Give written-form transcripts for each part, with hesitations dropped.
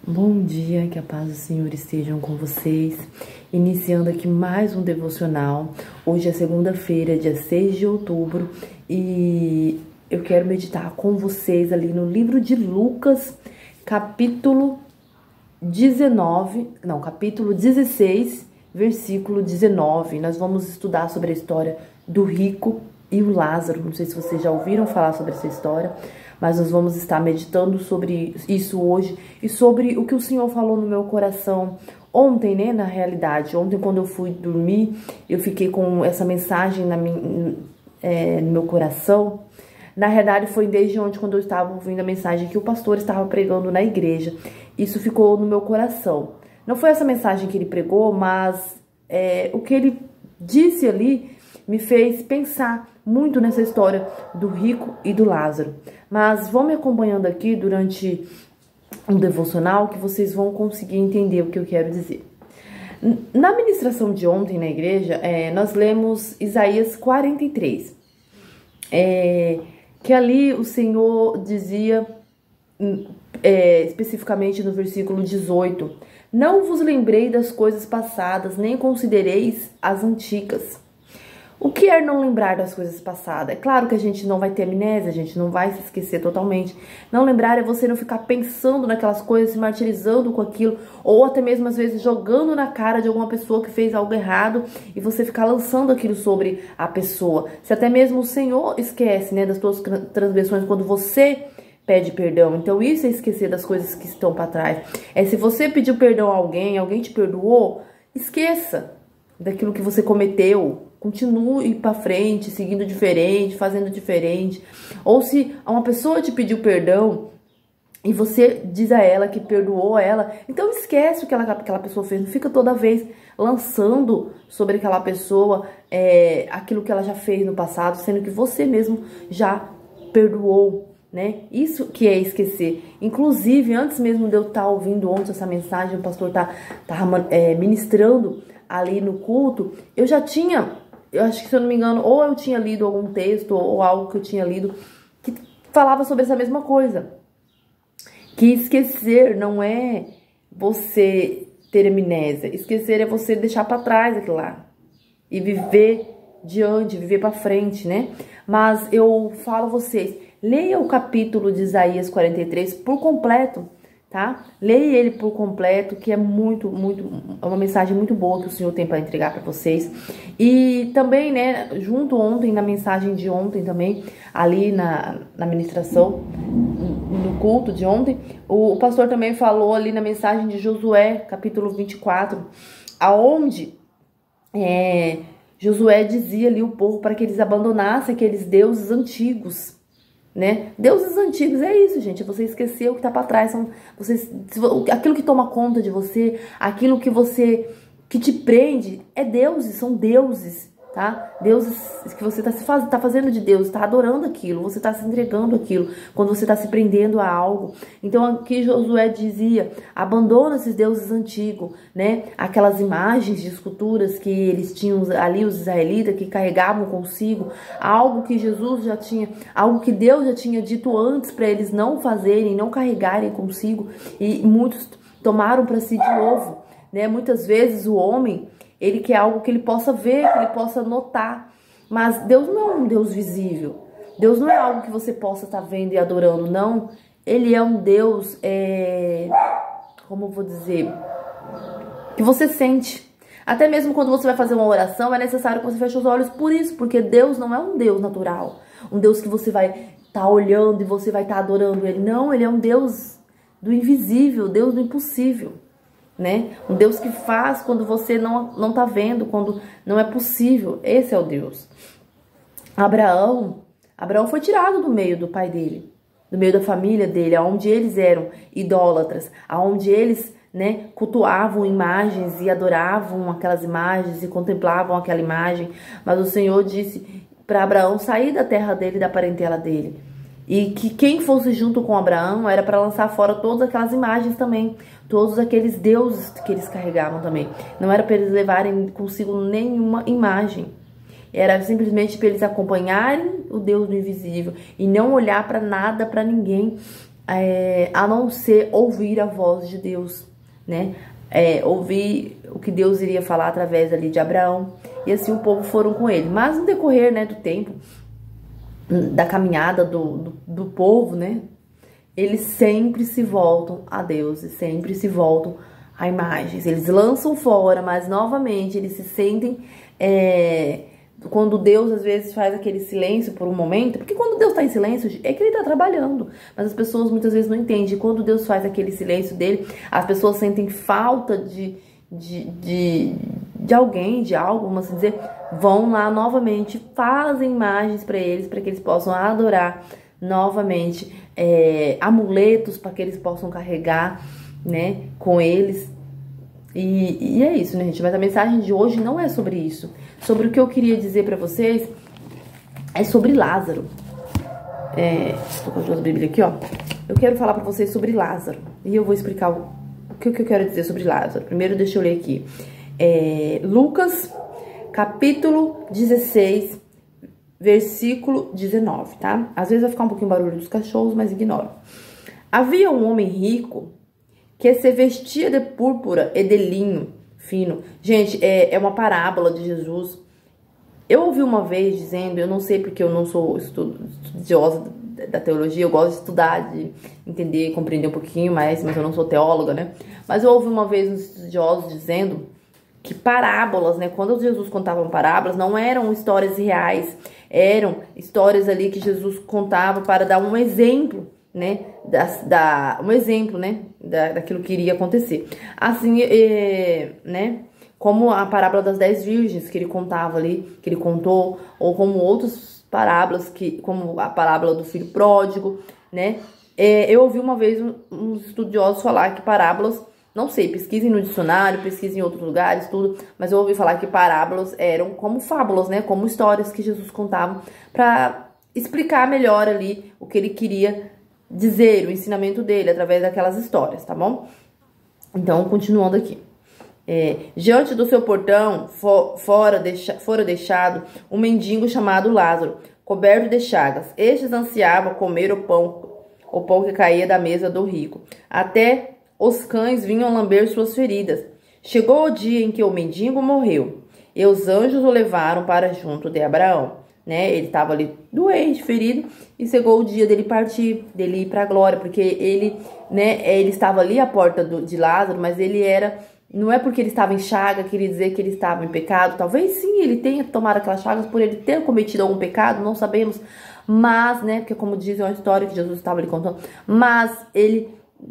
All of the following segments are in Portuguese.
Bom dia, que a paz do Senhor estejam com vocês. Iniciando aqui mais um devocional. Hoje é segunda-feira, dia 6 de outubro, e eu quero meditar com vocês ali no livro de Lucas, capítulo 16, versículo 19. Nós vamos estudar sobre a história do rico e o Lázaro. Não sei se vocês já ouviram falar sobre essa história, mas nós vamos estar meditando sobre isso hoje e sobre o que o Senhor falou no meu coração ontem, né? Na realidade, ontem quando eu fui dormir, eu fiquei com essa mensagem no meu coração. Na realidade, foi desde ontem, quando eu estava ouvindo a mensagem que o pastor estava pregando na igreja. Isso ficou no meu coração. Não foi essa mensagem que ele pregou, mas o que ele disse ali me fez pensar muito nessa história do rico e do Lázaro. Mas vão me acompanhando aqui durante um devocional que vocês vão conseguir entender o que eu quero dizer. Na ministração de ontem na igreja, nós lemos Isaías 43. Que ali o Senhor dizia, especificamente no versículo 18, não vos lembrei das coisas passadas, nem considereis as antigas. O que é não lembrar das coisas passadas? É claro que a gente não vai ter amnésia, a gente não vai se esquecer totalmente. Não lembrar é você não ficar pensando naquelas coisas, se martirizando com aquilo, ou até mesmo às vezes jogando na cara de alguma pessoa que fez algo errado e você ficar lançando aquilo sobre a pessoa. Se até mesmo o Senhor esquece, né, das suas transgressões quando você pede perdão. Então isso é esquecer das coisas que estão para trás. Se você pediu perdão a alguém, alguém te perdoou, esqueça daquilo que você cometeu. Continue para frente, seguindo diferente, fazendo diferente. Ou se uma pessoa te pediu perdão e você diz a ela que perdoou ela, então esquece o que aquela pessoa fez. Não fica toda vez lançando sobre aquela pessoa aquilo que ela já fez no passado, sendo que você mesmo já perdoou, né? Isso que é esquecer. Inclusive, antes mesmo de eu estar ouvindo ontem essa mensagem, o pastor tava ministrando ali no culto, eu já tinha... Eu acho que, se eu não me engano, ou eu tinha lido algum texto ou algo que eu tinha lido que falava sobre essa mesma coisa. Que esquecer não é você ter amnésia. Esquecer é você deixar pra trás aquilo lá. E viver diante, viver pra frente, né? Mas eu falo a vocês, leia o capítulo de Isaías 43 por completo, tá? Leia ele por completo, que é é uma mensagem muito boa que o Senhor tem para entregar para vocês. E também, né, junto ontem, na mensagem de ontem também, ali na ministração, no culto de ontem, o pastor também falou ali na mensagem de Josué, capítulo 24, aonde Josué dizia ali o povo para que eles abandonassem aqueles deuses antigos, né? Deuses antigos é isso, gente. Você esqueceu o que tá para trás. Aquilo que toma conta de você, aquilo que te prende, são deuses, tá? Deuses que você tá fazendo de Deus, tá adorando aquilo, você tá se entregando aquilo, quando você tá se prendendo a algo. Então aqui Josué dizia, abandona esses deuses antigos, né? Aquelas imagens de esculturas que eles tinham ali, os israelitas, que carregavam consigo, algo que algo que Deus já tinha dito antes para eles não fazerem, não carregarem consigo, e muitos tomaram para si de novo, né? Muitas vezes o homem, ele quer algo que ele possa ver, que ele possa notar. Mas Deus não é um Deus visível. Deus não é algo que você possa estar vendo e adorando, não. Ele é um Deus, como eu vou dizer, que você sente. Até mesmo quando você vai fazer uma oração, é necessário que você feche os olhos por isso, porque Deus não é um Deus natural. Um Deus que você vai estar olhando e você vai estar adorando ele. Não, ele é um Deus do invisível, Deus do impossível. Né? Um Deus que faz quando você não tá vendo, quando não é possível. Esse é o Deus. Abraão foi tirado do meio do pai dele, do meio da família dele, aonde eles eram idólatras, aonde eles, né, cultuavam imagens e adoravam aquelas imagens e contemplavam aquela imagem. Mas o Senhor disse para Abraão sair da terra dele, da parentela dele. E que quem fosse junto com Abraão era para lançar fora todas aquelas imagens também, todos aqueles deuses que eles carregavam também. Não era para eles levarem consigo nenhuma imagem. Era simplesmente para eles acompanharem o Deus do invisível e não olhar para nada, para ninguém a não ser ouvir a voz de Deus, né? Ouvir o que Deus iria falar através ali de Abraão. E assim o povo foram com ele. Mas no decorrer, né, do tempo, da caminhada do povo, né? Eles sempre se voltam a Deus e sempre se voltam a imagens. Eles lançam fora, mas novamente eles se sentem... quando Deus às vezes faz aquele silêncio por um momento, porque quando Deus está em silêncio é que ele está trabalhando, mas as pessoas muitas vezes não entendem. Quando Deus faz aquele silêncio dele, as pessoas sentem falta de alguém, de algo, vamos assim dizer, vão lá novamente, fazem imagens para que eles possam adorar novamente, amuletos para que eles possam carregar, né, com eles. E é isso, né, gente? Mas a mensagem de hoje não é sobre isso. Sobre o que eu queria dizer pra vocês é sobre Lázaro. Tô com as duas Bíblias aqui, ó. Eu quero falar pra vocês sobre Lázaro. E eu vou explicar o que eu quero dizer sobre Lázaro. Primeiro, deixa eu ler aqui. Lucas, capítulo 16, versículo 19, tá? Às vezes vai ficar um pouquinho barulho dos cachorros, mas ignora. Havia um homem rico que se vestia de púrpura e de linho fino. Gente, é uma parábola de Jesus. Eu ouvi uma vez dizendo, eu não sei porque eu não sou estudiosa da teologia, eu gosto de estudar, de entender, compreender um pouquinho mais, mas eu não sou teóloga, né? Mas eu ouvi uma vez uns estudiosos dizendo que parábolas, né? Quando Jesus contava parábolas, não eram histórias reais, eram histórias ali que Jesus contava para dar um exemplo, né, um exemplo, né, daquilo que iria acontecer. Assim, né, como a parábola das 10 virgens que ele contava ali, que ele contou, ou como outras parábolas, como a parábola do filho pródigo, né. Eu ouvi uma vez uns estudiosos falar que parábolas, não sei, pesquisem no dicionário, pesquisem em outros lugares, tudo, mas eu ouvi falar que parábolas eram como fábulas, né, como histórias que Jesus contava para explicar melhor ali o que ele queria dizer, o ensinamento dele, através daquelas histórias, tá bom? Então, continuando aqui. Diante do seu portão, fora deixado um mendigo chamado Lázaro, coberto de chagas. Estes ansiavam comer o pão que caía da mesa do rico. Até os cães vinham lamber suas feridas. Chegou o dia em que o mendigo morreu, e os anjos o levaram para junto de Abraão. Né? Ele estava ali doente, ferido, e chegou o dia dele partir, dele ir para a glória, porque ele, né, ele estava ali à porta de Lázaro, mas ele não é porque ele estava em chaga, queria dizer que ele estava em pecado. Talvez sim, ele tenha tomado aquelas chagas por ele ter cometido algum pecado, não sabemos, mas, né, porque como diz, é uma história que Jesus estava ali contando, mas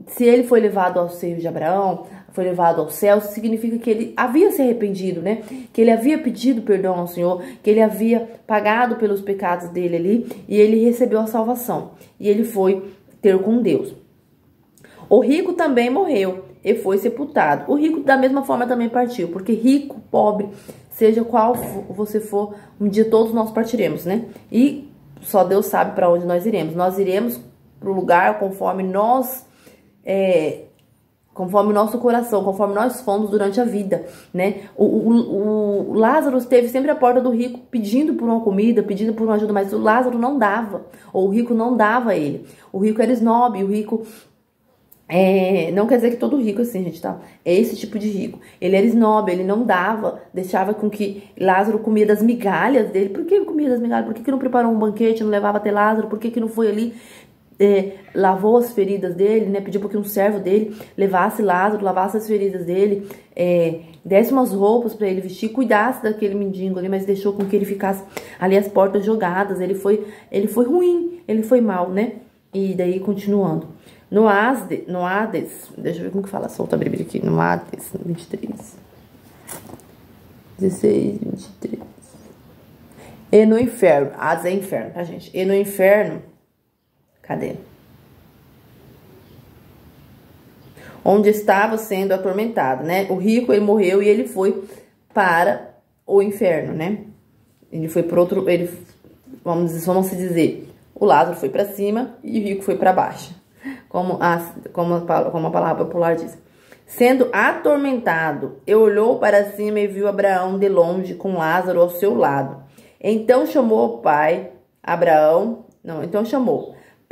se ele foi levado ao seio de Abraão, foi levado ao céu, significa que ele havia se arrependido, né? Que ele havia pedido perdão ao Senhor, que ele havia pagado pelos pecados dele ali, e ele recebeu a salvação. E ele foi ter com Deus. O rico também morreu e foi sepultado. O rico da mesma forma também partiu, porque rico, pobre, seja qual você for, um dia todos nós partiremos, né? E só Deus sabe para onde nós iremos. Nós iremos para o lugar conforme conforme o nosso coração, conforme nós fomos durante a vida, né? O Lázaro esteve sempre à porta do rico pedindo por uma comida, pedindo por uma ajuda, mas o Lázaro não dava, ou o rico não dava a ele. O rico era esnobe, o rico... não quer dizer que todo rico assim, gente, tá? É esse tipo de rico. Ele era esnobe, ele não dava, deixava com que Lázaro comia das migalhas dele. Por que comia das migalhas? Por que não preparou um banquete, não levava até Lázaro? Por que não foi ali... lavou as feridas dele, né? Pediu para que um servo dele levasse Lázaro, lavasse as feridas dele, desse umas roupas para ele vestir, cuidasse daquele mendigo ali, mas deixou com que ele ficasse ali as portas jogadas. Ele foi ruim, ele foi mal, né? E daí, continuando. No Hades, deixa eu ver como que fala, solta a Bíblia aqui, no Hades, 23. 16, 23. E no inferno, Hades é inferno, tá, gente? E no inferno, cadê? Onde estava sendo atormentado, né? O rico, ele morreu e ele foi para o inferno, né? Ele foi para outro... vamos dizer, o Lázaro foi para cima e o rico foi para baixo. Como a palavra popular diz. Sendo atormentado, ele olhou para cima e viu Abraão de longe com Lázaro ao seu lado. Então chamou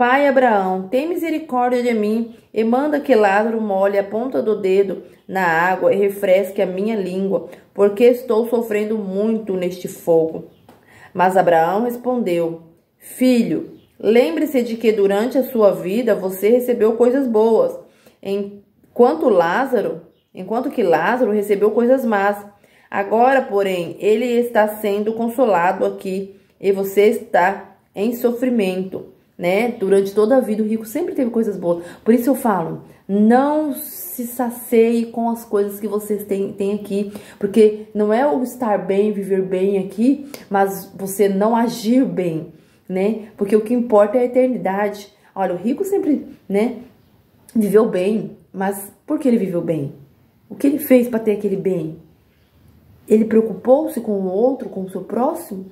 Pai Abraão, tem misericórdia de mim e manda que Lázaro molhe a ponta do dedo na água e refresque a minha língua, porque estou sofrendo muito neste fogo. Mas Abraão respondeu: Filho, lembre-se de que durante a sua vida você recebeu coisas boas, enquanto que Lázaro recebeu coisas más. Agora, porém, ele está sendo consolado aqui e você está em sofrimento, né? Durante toda a vida o rico sempre teve coisas boas. Por isso eu falo, não se sacie com as coisas que vocês têm aqui, porque não é o estar bem, viver bem aqui, mas você não agir bem, né? Porque o que importa é a eternidade. Olha, o rico sempre, né, viveu bem, mas por que ele viveu bem? O que ele fez para ter aquele bem? Ele preocupou-se com o outro, com o seu próximo?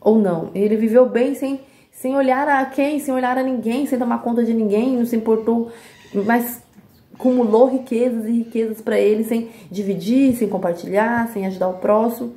Ou não? Ele viveu bem sem olhar a quem, sem olhar a ninguém, sem tomar conta de ninguém, não se importou, mas acumulou riquezas e riquezas para ele, sem dividir, sem compartilhar, sem ajudar o próximo,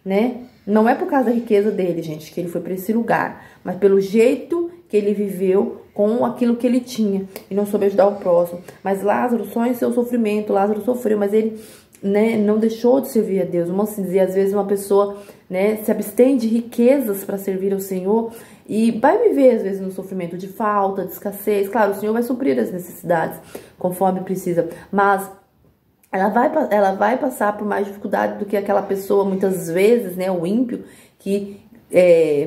né? Não é por causa da riqueza dele, gente, que ele foi para esse lugar, mas pelo jeito que ele viveu com aquilo que ele tinha e não soube ajudar o próximo. Mas Lázaro, só em seu sofrimento, Lázaro sofreu, mas ele, né, não deixou de servir a Deus. Vamos dizer, às vezes uma pessoa, né, se abstém de riquezas para servir ao Senhor e vai viver, às vezes, no sofrimento de falta, de escassez. Claro, o Senhor vai suprir as necessidades conforme precisa, mas ela vai passar por mais dificuldade do que aquela pessoa, muitas vezes, né, o ímpio, que,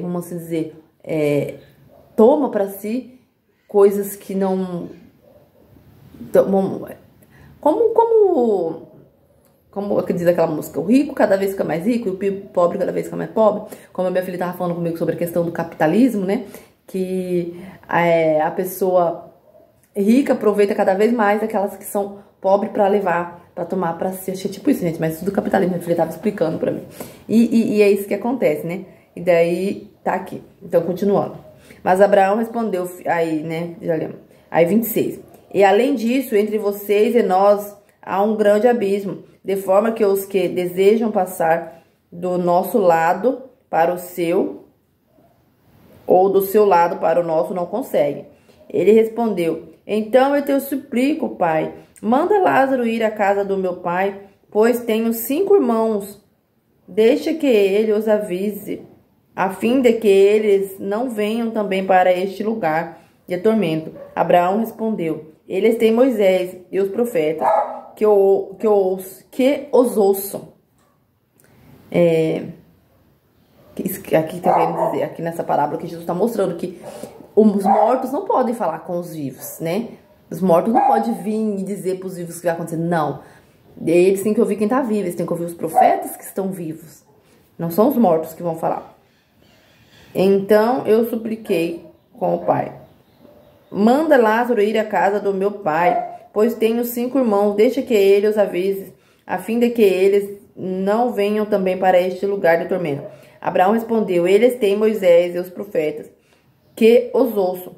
vamos dizer, toma para si coisas que não... Como diz aquela música, o rico cada vez fica mais rico e o pobre cada vez fica mais pobre. Como a minha filha estava falando comigo sobre a questão do capitalismo, né? Que a pessoa rica aproveita cada vez mais aquelas que são pobres para levar, para tomar para si. Achei tipo isso, gente, mas isso do capitalismo, minha filha estava explicando para mim. E é isso que acontece, né? E daí tá aqui. Então, continuando. Mas Abraão respondeu, aí, né? Já lembro. Aí, 26. E além disso, entre vocês e nós há um grande abismo, de forma que os que desejam passar do nosso lado para o seu, ou do seu lado para o nosso, não conseguem. Ele respondeu: Então eu te suplico, pai, manda Lázaro ir à casa do meu pai, pois tenho 5 irmãos. Deixa que ele os avise, a fim de que eles não venham também para este lugar de tormento. Abraão respondeu: Eles têm Moisés e os profetas, que os ouçam. Aqui tá querendo dizer, aqui nessa parábola que Jesus está mostrando que os mortos não podem falar com os vivos, né? Os mortos não podem vir e dizer para os vivos o que vai acontecer. Não. Eles têm que ouvir quem está vivo, eles têm que ouvir os profetas que estão vivos. Não são os mortos que vão falar. Então eu supliquei com o pai: Manda Lázaro ir à casa do meu pai, pois tenho 5 irmãos, deixa que ele os avise, a fim de que eles não venham também para este lugar de tormento. Abraão respondeu: Eles têm Moisés e os profetas, que os ouçam.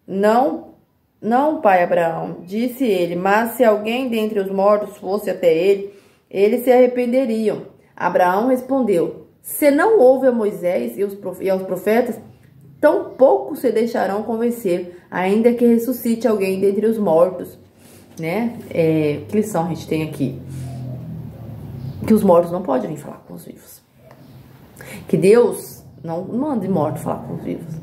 Não, pai Abraão, disse ele, mas se alguém dentre os mortos fosse até ele, eles se arrependeriam. Abraão respondeu: Se não ouve a Moisés e aos profetas, tampouco se deixarão convencer, ainda que ressuscite alguém dentre os mortos. Né? Que lição a gente tem aqui? Que os mortos não podem vir falar com os vivos. Que Deus não manda mortos falar com os vivos.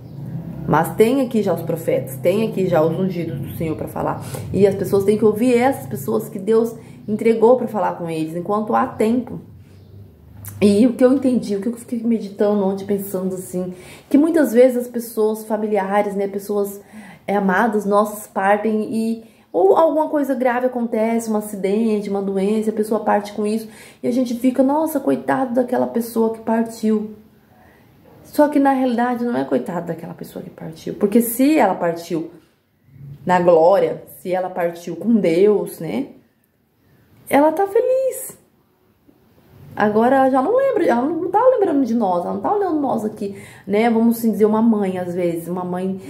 Mas tem aqui já os profetas, tem aqui já os ungidos do Senhor para falar. E as pessoas têm que ouvir essas pessoas que Deus entregou para falar com eles, enquanto há tempo. E o que eu entendi, o que eu fiquei meditando ontem, pensando assim, que muitas vezes as pessoas familiares, né, pessoas amadas nossas partem ou alguma coisa grave acontece, um acidente, uma doença, a pessoa parte com isso, e a gente fica, nossa, coitado daquela pessoa que partiu. Só que na realidade não é coitado daquela pessoa que partiu, porque se ela partiu na glória, se ela partiu com Deus, né, ela tá feliz. Agora ela já não lembra, ela não tá lembrando de nós, ela não tá olhando nós aqui, né, vamos assim dizer, uma mãe às vezes, uma mãe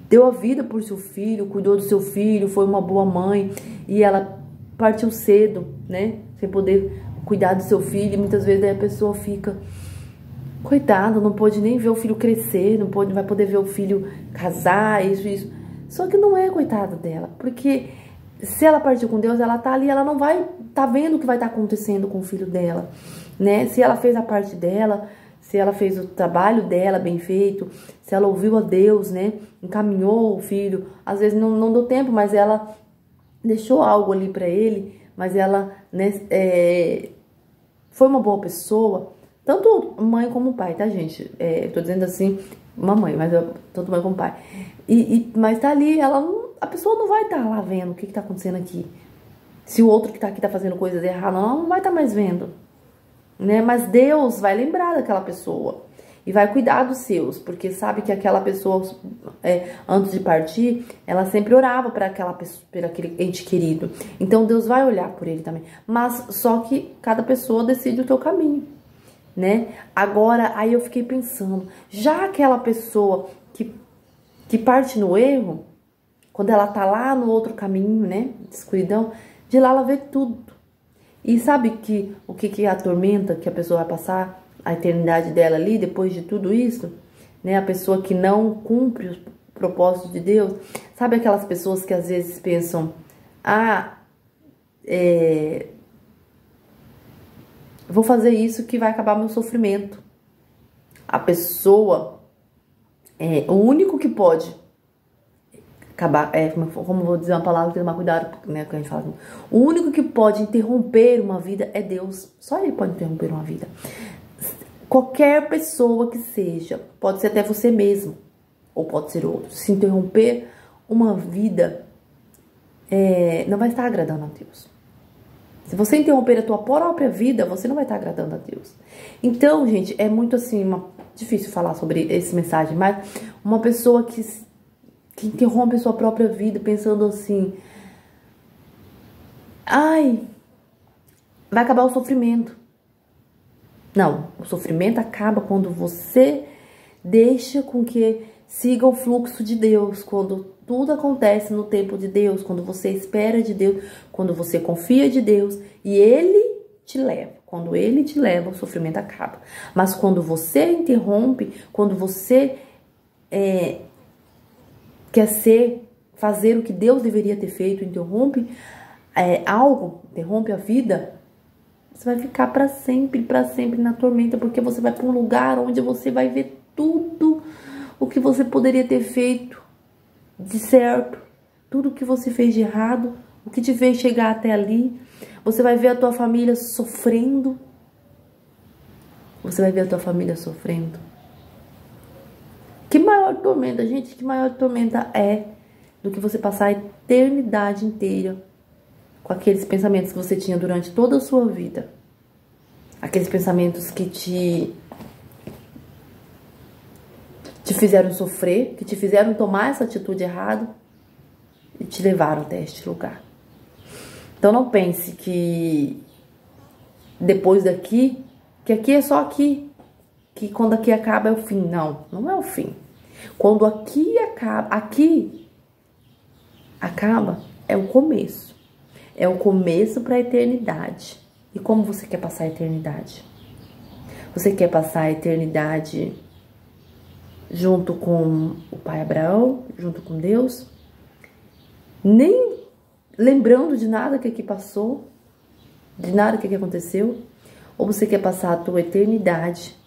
deu a vida por seu filho, cuidou do seu filho, foi uma boa mãe, e ela partiu cedo, né, sem poder cuidar do seu filho, e muitas vezes aí a pessoa fica Coitado, não pôde nem ver o filho crescer, não vai poder ver o filho casar, isso. Só que não é coitado dela, porque se ela partir com Deus, ela tá ali, ela não vai tá vendo o que vai estar acontecendo com o filho dela, né? Se ela fez a parte dela, se ela fez o trabalho dela bem feito, se ela ouviu a Deus, né? Encaminhou o filho, às vezes não deu tempo, mas ela deixou algo ali pra ele, mas ela, né, foi uma boa pessoa, tanto mãe como pai, tá, gente? Tô dizendo assim, uma mãe, mas tanto mãe como pai. Mas tá ali, a pessoa não vai estar lá vendo o que tá acontecendo aqui. Se o outro que tá aqui tá fazendo coisas erradas, ela não vai estar mais vendo, né? Mas Deus vai lembrar daquela pessoa e vai cuidar dos seus, porque sabe que aquela pessoa, antes de partir, ela sempre orava para aquela pessoa, para aquele ente querido. Então Deus vai olhar por ele também. Mas só que cada pessoa decide o seu caminho, né? Agora, aí eu fiquei pensando, já aquela pessoa que parte no erro, quando ela tá lá no outro caminho, né, de escuridão, de lá ela vê tudo. E sabe o que atormenta, que a pessoa vai passar a eternidade dela ali, depois de tudo isso, né, a pessoa que não cumpre os propósitos de Deus, sabe aquelas pessoas que às vezes pensam, vou fazer isso que vai acabar meu sofrimento. A pessoa, o único que pode acabar, como vou dizer uma palavra, tem que tomar cuidado, né, que a gente fala. O único que pode interromper uma vida é Deus. Só Ele pode interromper uma vida. Qualquer pessoa que seja, pode ser até você mesmo, ou pode ser outro. Se interromper uma vida, não vai estar agradando a Deus. Se você interromper a tua própria vida, você não vai estar agradando a Deus. Então, gente, é muito assim, difícil falar sobre essa mensagem, mas uma pessoa que interrompe a sua própria vida pensando assim, vai acabar o sofrimento. Não, o sofrimento acaba quando você deixa com que siga o fluxo de Deus, quando tudo acontece no tempo de Deus, quando você espera de Deus, quando você confia de Deus e Ele te leva. Quando Ele te leva, o sofrimento acaba. Mas quando você interrompe, quando você fazer o que Deus deveria ter feito, interrompe interrompe a vida, você vai ficar para sempre na tormenta, porque você vai para um lugar onde você vai ver tudo o que você poderia ter feito de certo, tudo o que você fez de errado, o que te fez chegar até ali. Você vai ver a tua família sofrendo. Você vai ver a tua família sofrendo. Que maior tormenta, gente, que maior tormenta do que você passar a eternidade inteira com aqueles pensamentos que você tinha durante toda a sua vida. Aqueles pensamentos que te fizeram sofrer, que te fizeram tomar essa atitude errada e te levaram até este lugar. Então não pense que depois daqui, que aqui é só aqui, que quando aqui acaba é o fim. Não, não é o fim. Quando aqui acaba, é o começo. É o começo para a eternidade. E como você quer passar a eternidade? Você quer passar a eternidade junto com o pai Abraão, junto com Deus? Nem lembrando de nada que aqui passou, de nada que aqui aconteceu? Ou você quer passar a tua eternidade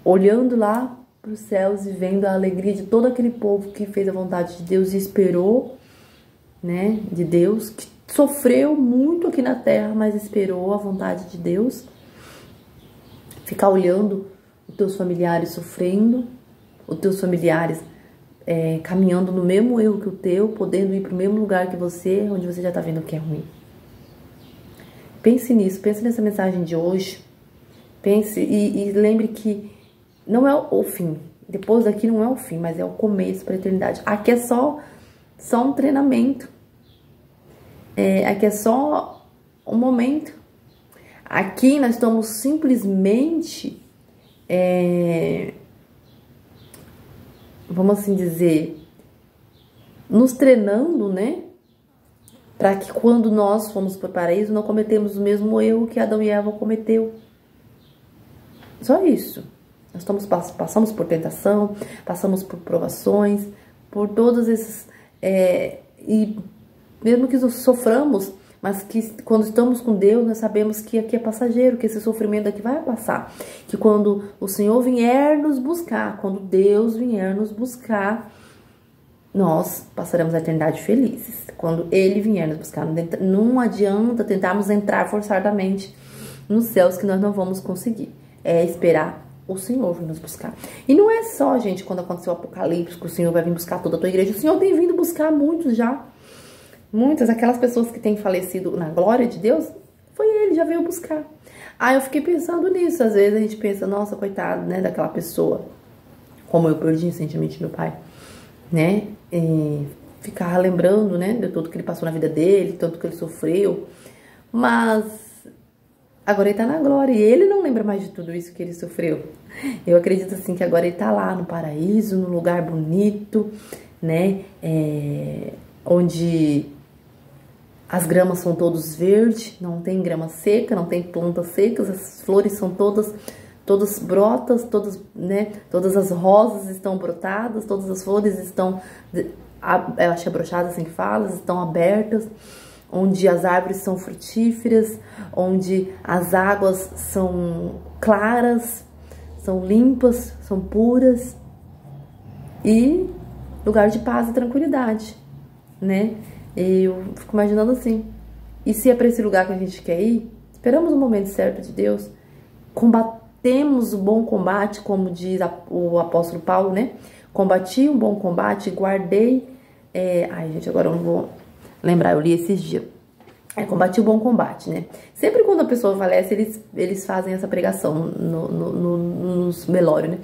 olhando lá para os céus e vendo a alegria de todo aquele povo que fez a vontade de Deus e esperou, né, de Deus, que sofreu muito aqui na terra, mas esperou a vontade de Deus? Ficar olhando os teus familiares sofrendo, os teus familiares caminhando no mesmo erro que o teu, podendo ir para o mesmo lugar que você, onde você já está vendo que é ruim. Pense nisso, pense nessa mensagem de hoje. Pense e lembre que não é o fim. Depois daqui não é o fim, mas é o começo para a eternidade. Aqui é só um treinamento. Aqui é só um momento. Aqui nós estamos simplesmente, vamos assim dizer, nos treinando, né? Para que quando nós formos para o paraíso, não cometemos o mesmo erro que Adão e Eva cometeu. Só isso. Passamos por tentação, passamos por provações, por todos esses... e mesmo que soframos, mas que quando estamos com Deus, nós sabemos que aqui é passageiro, que esse sofrimento aqui vai passar. Que quando o Senhor vier nos buscar, quando Deus vier nos buscar, nós passaremos a eternidade felizes. Quando Ele vier nos buscar, não adianta tentarmos entrar forçadamente nos céus, que nós não vamos conseguir. É esperar o Senhor vir nos buscar. E não é só, gente, quando aconteceu o Apocalipse, que o Senhor vai vir buscar toda a tua igreja. O Senhor tem vindo buscar muitos já. Muitas, aquelas pessoas que têm falecido na glória de Deus, foi Ele, já veio buscar. Aí eu fiquei pensando nisso. Às vezes a gente pensa, nossa, coitado, né, daquela pessoa. Como eu perdi recentemente meu pai, né? E ficar lembrando, né, de tudo que ele passou na vida dele, tanto que ele sofreu. Mas agora ele tá na glória e ele não lembra mais de tudo isso que ele sofreu. Eu acredito assim que agora ele tá lá no paraíso, num lugar bonito, né? Onde as gramas são todas verdes, não tem grama seca, não tem plantas secas, as flores são todas brotas, todas, né? Todas as rosas estão brotadas, todas as flores estão, eu acho que é brochada assim que fala, estão abertas, onde as árvores são frutíferas, onde as águas são claras, são limpas, são puras, e lugar de paz e tranquilidade, né? Eu fico imaginando assim, e se é para esse lugar que a gente quer ir, esperamos o momento certo de Deus, combatemos o bom combate, como diz o apóstolo Paulo, né? Combati um bom combate, guardei... Ai, gente, agora eu não vou lembrar, eu li esses dias. Combati o bom combate, né? Sempre quando a pessoa falece, eles fazem essa pregação nos velórios, né?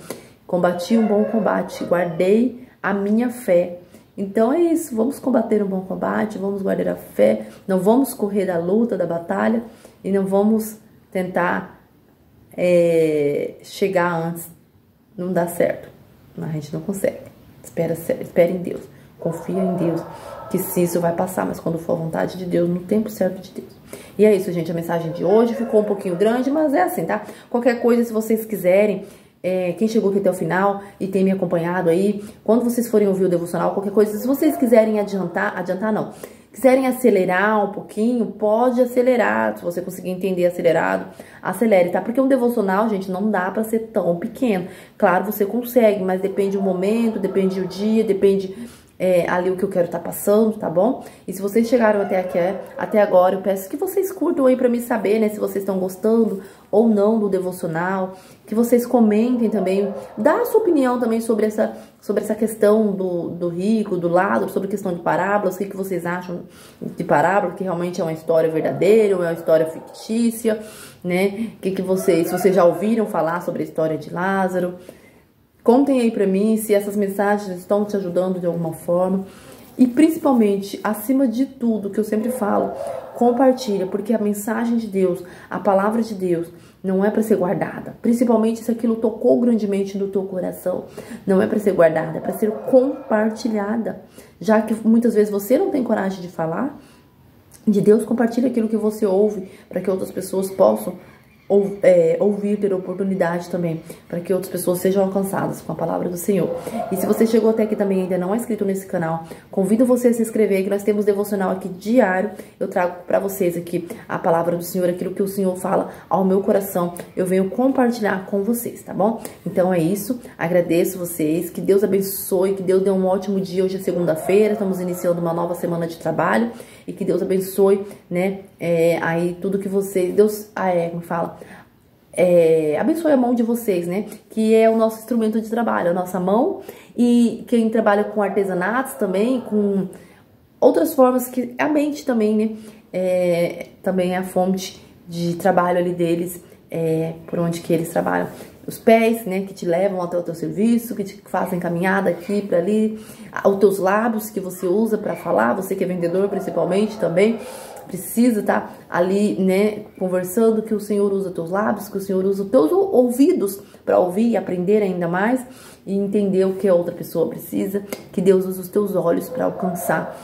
Combati um bom combate, guardei a minha fé. Então é isso, vamos combater um bom combate, vamos guardar a fé, não vamos correr da luta, da batalha, e não vamos tentar chegar antes, não dá certo, a gente não consegue. Espera em Deus, confia em Deus, que sim, isso vai passar, mas quando for a vontade de Deus, no tempo certo de Deus. E é isso, gente, a mensagem de hoje ficou um pouquinho grande, mas é assim, tá? Qualquer coisa, se vocês quiserem, quem chegou aqui até o final e tem me acompanhado aí, quando vocês forem ouvir o devocional, qualquer coisa, se vocês quiserem adiantar não, quiserem acelerar um pouquinho, pode acelerar, se você conseguir entender acelerado, acelere, tá? Porque um devocional, gente, não dá pra ser tão pequeno. Claro, você consegue, mas depende do momento, depende do dia, depende ali o que eu quero estar passando, tá bom? E se vocês chegaram até agora, eu peço que vocês curtam aí pra me saber, né, se vocês estão gostando ou não do devocional, que vocês comentem também, dá a sua opinião também sobre essa questão do rico, do lado, sobre a questão de parábolas, o que vocês acham de parábola, que realmente é uma história verdadeira ou é uma história fictícia, né? Se vocês já ouviram falar sobre a história de Lázaro. Contem aí pra mim se essas mensagens estão te ajudando de alguma forma. E principalmente, acima de tudo, que eu sempre falo, compartilha, porque a mensagem de Deus, a palavra de Deus, não é para ser guardada. Principalmente se aquilo tocou grandemente no teu coração, não é para ser guardada, é para ser compartilhada. Já que muitas vezes você não tem coragem de falar de Deus, compartilha aquilo que você ouve, para que outras pessoas possam ouvir, ter oportunidade também, para que outras pessoas sejam alcançadas com a palavra do Senhor. E se você chegou até aqui também e ainda não é inscrito nesse canal, convido você a se inscrever, que nós temos devocional aqui diário. Eu trago para vocês aqui a palavra do Senhor, aquilo que o Senhor fala ao meu coração, eu venho compartilhar com vocês, tá bom? Então é isso, agradeço vocês, que Deus abençoe, que Deus dê um ótimo dia. Hoje é segunda-feira, estamos iniciando uma nova semana de trabalho, e que Deus abençoe, né, aí tudo que vocês, Deus, como fala, abençoe a mão de vocês, né, que é o nosso instrumento de trabalho, a nossa mão. E quem trabalha com artesanatos também, com outras formas, que a mente também, né, também é a fonte de trabalho ali deles, por onde que eles trabalham. Os pés, né, que te levam até o teu serviço, que te fazem caminhada aqui para ali, os teus lábios que você usa para falar, você que é vendedor principalmente também, precisa estar ali, né, conversando, que o Senhor usa teus lábios, que o Senhor usa os teus ouvidos para ouvir e aprender ainda mais e entender o que a outra pessoa precisa, que Deus usa os teus olhos para alcançar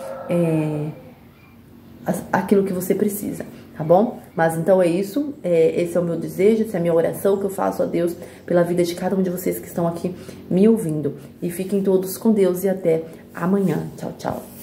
aquilo que você precisa, tá bom? Mas então é isso, esse é o meu desejo, essa é a minha oração que eu faço a Deus pela vida de cada um de vocês que estão aqui me ouvindo. E fiquem todos com Deus e até amanhã. Tchau, tchau.